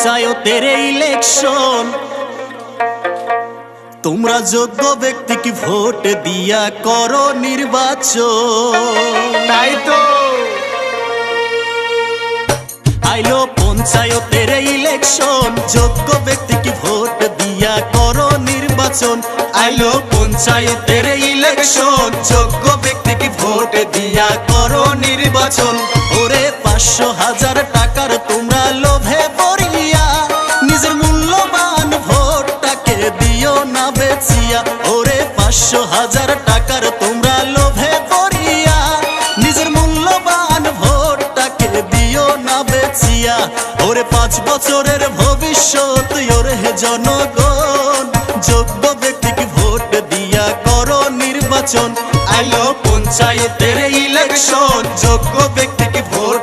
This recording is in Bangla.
পঞ্চায়েতের ইলেকশন, তোমরা যোগ্য ব্যক্তিকে ভোট দিয়া করো নির্বাচন। তাই তো আইলো পঞ্চায়েতের ইলেকশন, যোগ্য ব্যক্তিকে ভোট দিয়া করো নির্বাচন। আইলো পঞ্চায়েতের ইলেকশন, যোগ্য ব্যক্তিকে ভোট দিয়া করো নির্বাচন। ওরে 500,000 টাকার তোমরা লোভে পড়িয়া নিজের মূল্যবান ভোটটাকে দিও না বেচিয়া। ওরে 500,000 টাকার তোমরা লোভে পড়িয়া নিজের মূল্যবান ভোটটাকে দিও না বেচিয়া। ওরে 5 বছরের ভবিষ্যৎ ওরে জনগণ, যোগ্য ব্যক্তিকে ভোট দিয়া করো নির্বাচন। আইলো পঞ্চায়েতের ইলেকশন, যোগ্য ব্যক্তিকে ভোট